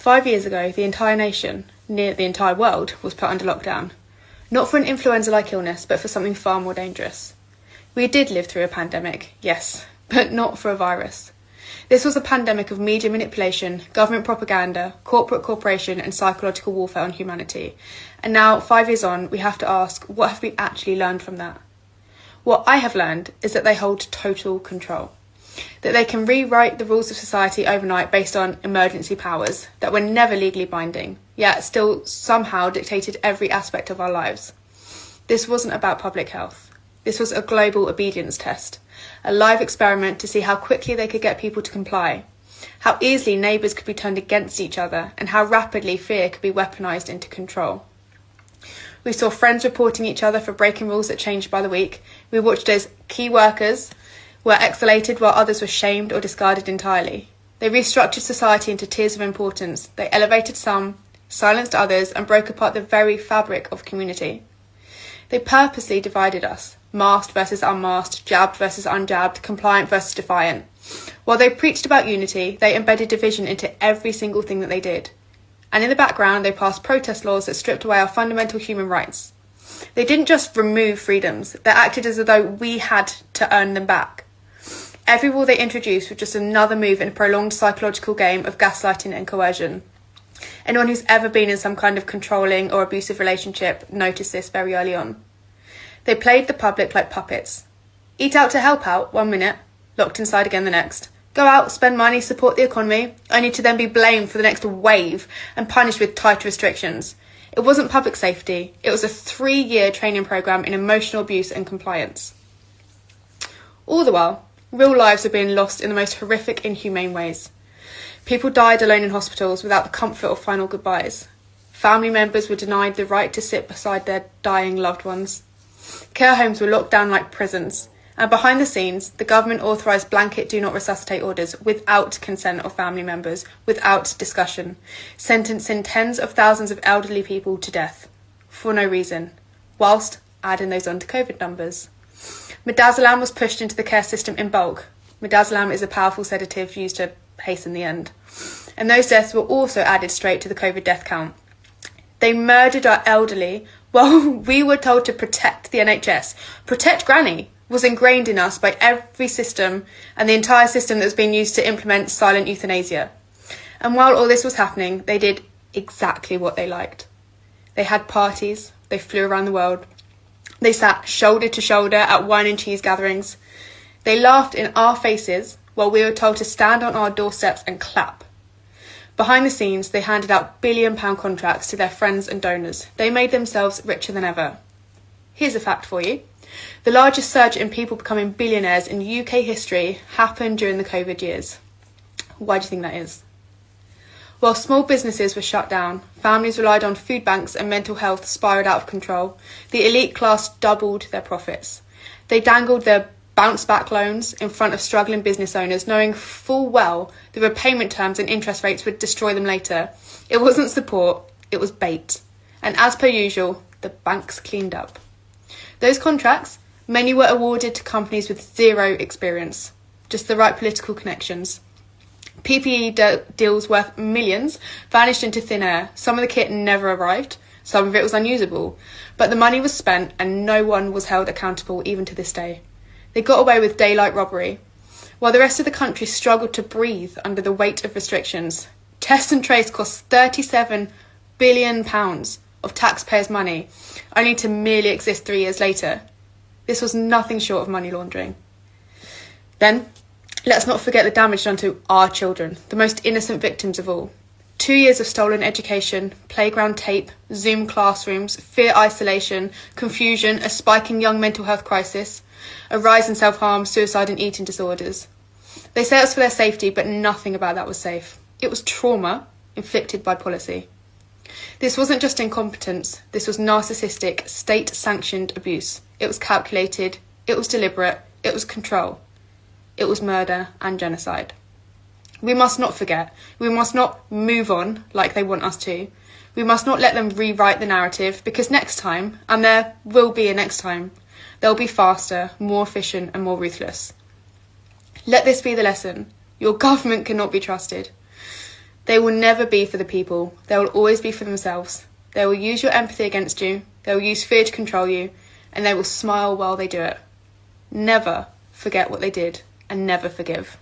5 years ago, the entire nation, near the entire world, was put under lockdown. Not for an influenza-like illness, but for something far more dangerous. We did live through a pandemic, yes, but not for a virus. This was a pandemic of media manipulation, government propaganda, corporate cooperation and psychological warfare on humanity. And now, 5 years on, we have to ask, what have we actually learned from that? What I have learned is that they hold total control. That they can rewrite the rules of society overnight based on emergency powers that were never legally binding, yet still somehow dictated every aspect of our lives. This wasn't about public health. This was a global obedience test, a live experiment to see how quickly they could get people to comply, how easily neighbours could be turned against each other, and how rapidly fear could be weaponised into control. We saw friends reporting each other for breaking rules that changed by the week. We watched as key workers were exolated while others were shamed or discarded entirely. They restructured society into tiers of importance. They elevated some, silenced others, and broke apart the very fabric of community. They purposely divided us, masked versus unmasked, jabbed versus unjabbed, compliant versus defiant. While they preached about unity, they embedded division into every single thing that they did. And in the background, they passed protest laws that stripped away our fundamental human rights. They didn't just remove freedoms, they acted as though we had to earn them back. Every rule they introduced was just another move in a prolonged psychological game of gaslighting and coercion. Anyone who's ever been in some kind of controlling or abusive relationship noticed this very early on. They played the public like puppets. Eat out to help out 1 minute, locked inside again the next. Go out, spend money, support the economy, only to then be blamed for the next wave and punished with tighter restrictions. It wasn't public safety, it was a 3-year training programme in emotional abuse and compliance. All the while, real lives were being lost in the most horrific, inhumane ways. People died alone in hospitals without the comfort of final goodbyes. Family members were denied the right to sit beside their dying loved ones. Care homes were locked down like prisons. And behind the scenes, the government authorised blanket do not resuscitate orders without consent of family members, without discussion, sentencing tens of thousands of elderly people to death, for no reason, whilst adding those on to COVID numbers. Midazolam was pushed into the care system in bulk. Midazolam is a powerful sedative used to hasten the end. And those deaths were also added straight to the COVID death count. They murdered our elderly while we were told to protect the NHS. Protect Granny was ingrained in us by every system and the entire system that's been used to implement silent euthanasia. And while all this was happening, they did exactly what they liked. They had parties, they flew around the world, they sat shoulder to shoulder at wine and cheese gatherings. They laughed in our faces while we were told to stand on our doorsteps and clap. Behind the scenes, they handed out billion-pound contracts to their friends and donors. They made themselves richer than ever. Here's a fact for you. The largest surge in people becoming billionaires in UK history happened during the COVID years. Why do you think that is? While small businesses were shut down, families relied on food banks and mental health spiralled out of control, the elite class doubled their profits. They dangled their bounce-back loans in front of struggling business owners, knowing full well the repayment terms and interest rates would destroy them later. It wasn't support, it was bait. And as per usual, the banks cleaned up. Those contracts, many were awarded to companies with zero experience, just the right political connections. PPE deals worth millions vanished into thin air. Some of the kit never arrived, some of it was unusable, but the money was spent and no one was held accountable even to this day. They got away with daylight robbery. While the rest of the country struggled to breathe under the weight of restrictions, Test and Trace cost £37 billion of taxpayers' money, only to merely exist 3 years later. This was nothing short of money laundering. Then, let's not forget the damage done to our children, the most innocent victims of all. 2 years of stolen education, playground tape, Zoom classrooms, fear isolation, confusion, a spike in young mental health crisis, a rise in self-harm, suicide and eating disorders. They say it's for their safety, but nothing about that was safe. It was trauma inflicted by policy. This wasn't just incompetence, this was narcissistic, state-sanctioned abuse. It was calculated, it was deliberate, it was control. It was murder and genocide. We must not forget. We must not move on like they want us to. We must not let them rewrite the narrative, because next time, and there will be a next time, they'll be faster, more efficient and more ruthless. Let this be the lesson. Your government cannot be trusted. They will never be for the people. They will always be for themselves. They will use your empathy against you. They will use fear to control you. And they will smile while they do it. Never forget what they did, and never forgive.